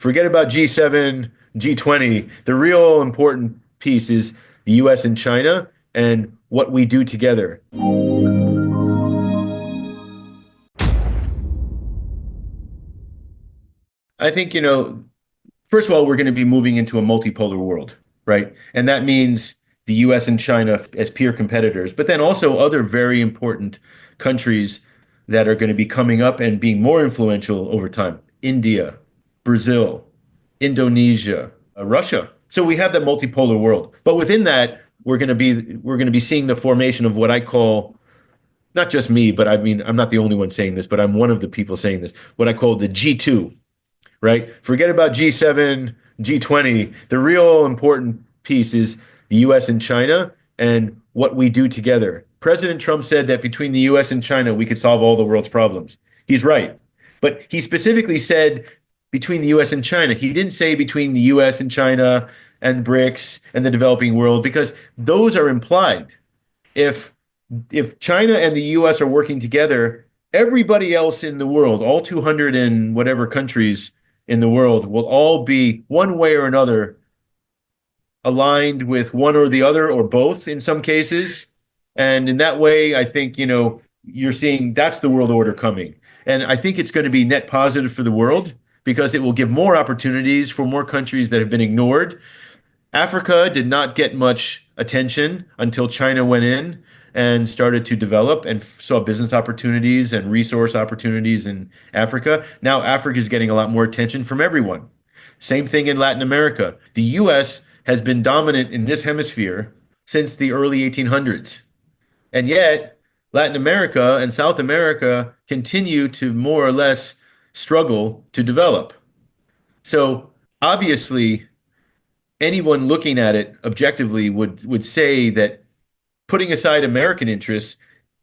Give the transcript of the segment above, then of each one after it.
Forget about G7, G20. The real important piece is the US and China and what we do together. I think, first of all, we're going to be moving into a multipolar world, right? And that means the US and China as peer competitors, but then also other very important countries that are going to be coming up and being more influential over time. India, Brazil, Indonesia, Russia. So we have that multipolar world. But within that, we're going to be seeing the formation of what I call, not just me, but I mean, I'm not the only one saying this, but I'm one of the people saying this, what I call the G2, right? Forget about G7, G20. The real important piece is the US and China and what we do together. President Trump said that between the US and China, we could solve all the world's problems. He's right. But he specifically said between the US and China. He didn't say between the US and China and BRICS and the developing world, because those are implied. If China and the US are working together, everybody else in the world, all 200 and whatever countries in the world, will all be one way or another aligned with one or the other or both in some cases. And in that way, I think, you're seeing that's the world order coming. And I think it's going to be net positive for the world because it will give more opportunities for more countries that have been ignored. Africa did not get much attention until China went in and started to develop and saw business opportunities and resource opportunities in Africa. Now Africa is getting a lot more attention from everyone. Same thing in Latin America. The US has been dominant in this hemisphere since the early 1800s. And yet, Latin America and South America continue to more or less struggle to develop. So obviously, anyone looking at it objectively would say that, putting aside American interests,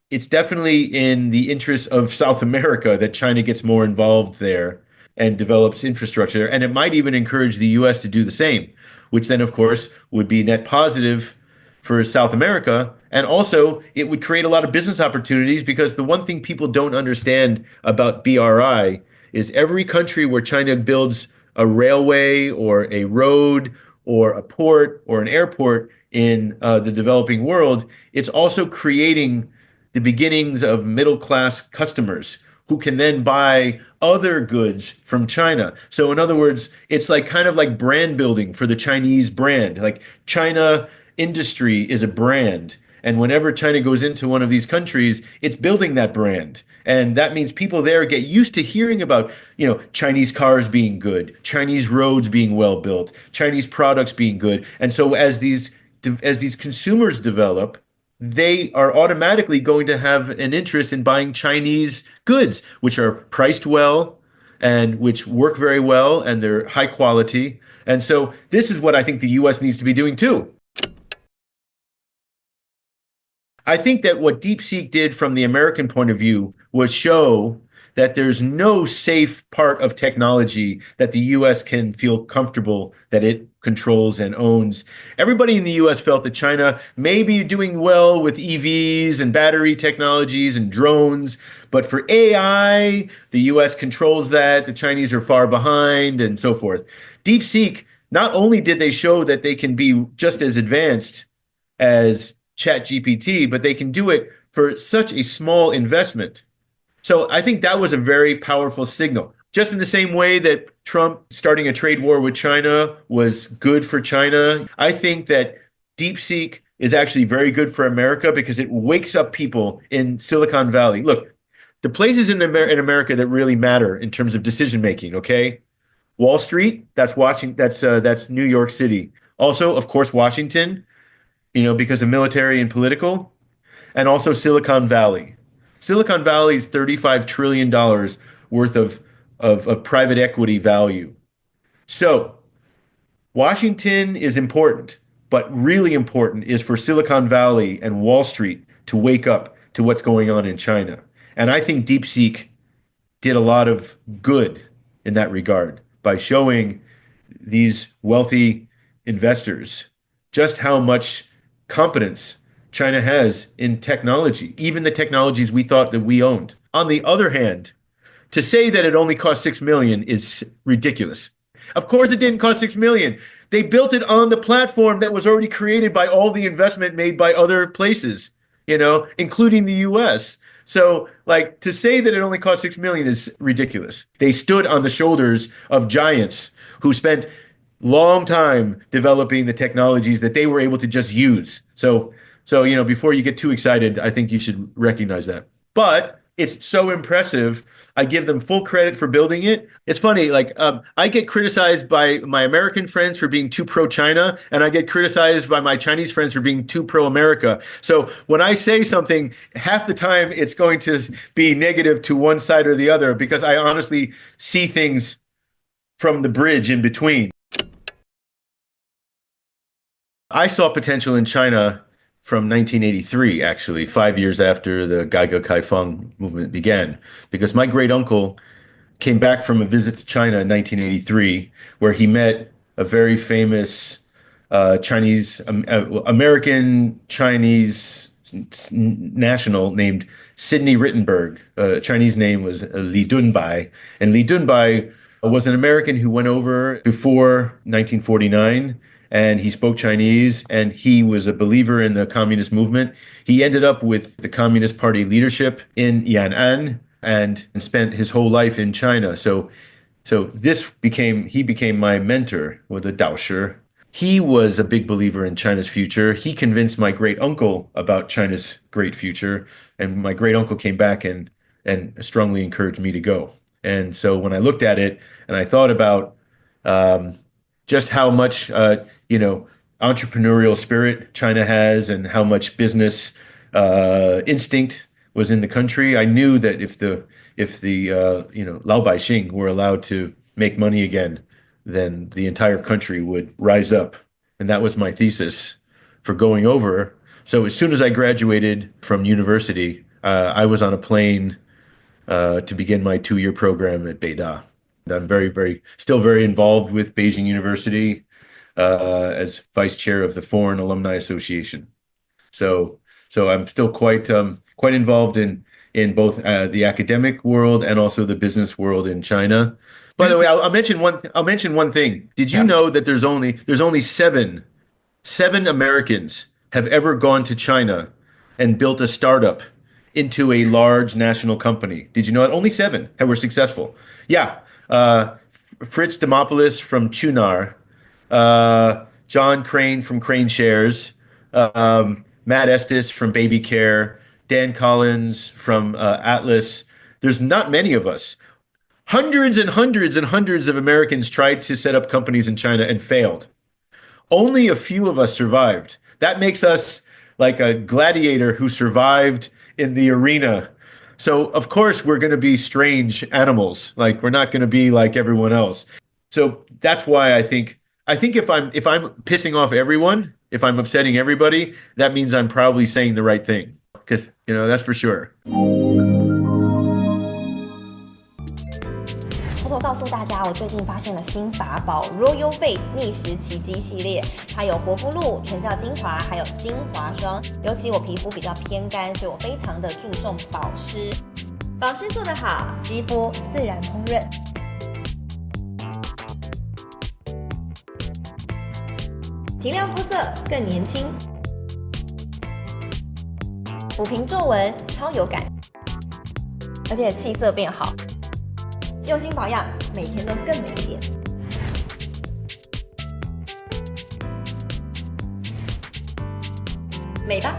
it's definitely in the interest of South America that China gets more involved there and develops infrastructure. And it might even encourage the US to do the same, which then, of course, would be net positive for South America. And also, it would create a lot of business opportunities, because the one thing people don't understand about BRI is every country where China builds a railway or a road or a port or an airport in the developing world, it's also creating the beginnings of middle-class customers who can then buy other goods from China. So in other words, it's like kind of like brand building for the Chinese brand. Like China industry is a brand. And whenever China goes into one of these countries, it's building that brand. And that means people there get used to hearing about, Chinese cars being good, Chinese roads being well built, Chinese products being good. And so as these consumers develop, they are automatically going to have an interest in buying Chinese goods, which are priced well and which work very well, and they're high quality. And so this is what I think the US needs to be doing too. I think that what DeepSeek did from the American point of view was show that there's no safe part of technology that the US can feel comfortable that it controls and owns. Everybody in the US felt that China may be doing well with EVs and battery technologies and drones, but for AI, the US controls that, the Chinese are far behind, and so forth. DeepSeek, not only did they show that they can be just as advanced as ChatGPT, but they can do it for such a small investment. So I think that was a very powerful signal. Just in the same way that Trump starting a trade war with China was good for China, I think that DeepSeek is actually very good for America because it wakes up people in Silicon Valley. Look, the places in America that really matter in terms of decision making, okay? Wall Street, that's New York City. Also, of course, Washington, because of military and political, and also Silicon Valley. Silicon Valley is $35 trillion worth of private equity value. So Washington is important, but really important is for Silicon Valley and Wall Street to wake up to what's going on in China. And I think DeepSeek did a lot of good in that regard by showing these wealthy investors just how much competence China has in technology, even the technologies we thought that we owned. On the other hand, to say that it only cost $6 million is ridiculous. Of course, it didn't cost $6 million. They built it on the platform that was already created by all the investment made by other places, including the US. So, like, to say that it only cost $6 million is ridiculous. They stood on the shoulders of giants who spent long time developing the technologies that they were able to just use. So, before you get too excited, I think you should recognize that. But it's so impressive. I give them full credit for building it. It's funny, like I get criticized by my American friends for being too pro-China, and I get criticized by my Chinese friends for being too pro-America. So when I say something, half the time it's going to be negative to one side or the other, because I honestly see things from the bridge in between. I saw potential in China from 1983, actually, 5 years after the 改革开放 movement began, because my great uncle came back from a visit to China in 1983, where he met a very famous American Chinese national named Sidney Rittenberg. Chinese name was Li Dunbai, and Li Dunbai was an American who went over before 1949. And he spoke Chinese, and he was a believer in the communist movement. He ended up with the Communist Party leadership in Yan'an and spent his whole life in China. So he became my mentor with a Daoshi. He was a big believer in China's future. He convinced my great uncle about China's great future, and my great uncle came back and strongly encouraged me to go. And so when I looked at it and I thought about just how much entrepreneurial spirit China has and how much business instinct was in the country, I knew that if the Lao Baixing were allowed to make money again, then the entire country would rise up. And that was my thesis for going over. So as soon as I graduated from university, I was on a plane to begin my 2-year program at Beida. I'm still very involved with Beijing University as vice chair of the Foreign Alumni Association. So I'm still quite involved in both the academic world and also the business world in China. By the way, I'll mention one thing. Did you know that there's only seven Americans have ever gone to China and built a startup into a large national company? Did you know that? Only 7 were successful. Yeah. Fritz Demopoulos from Chunar, John Crane from Crane Shares, Matt Estes from Baby Care, Dan Collins from Atlas. There's not many of us. Hundreds and hundreds and hundreds of Americans tried to set up companies in China and failed. Only a few of us survived. That makes us like a gladiator who survived in the arena. So of course we're going to be strange animals. Like, we're not going to be like everyone else. So that's why I think if I'm pissing off everyone, if I'm upsetting everybody, that means I'm probably saying the right thing. Because that's for sure. 偷偷告诉大家，我最近发现了新法宝 Royal Face 逆时奇迹系列，它有活肤露、全效精华，还有精华霜。尤其我皮肤比较偏干，所以我非常的注重保湿。保湿做得好，肌肤自然烹饪。提亮肤色更年轻，抚平皱纹超有感，而且气色变好。用心保养，每天都更美一点。美吧。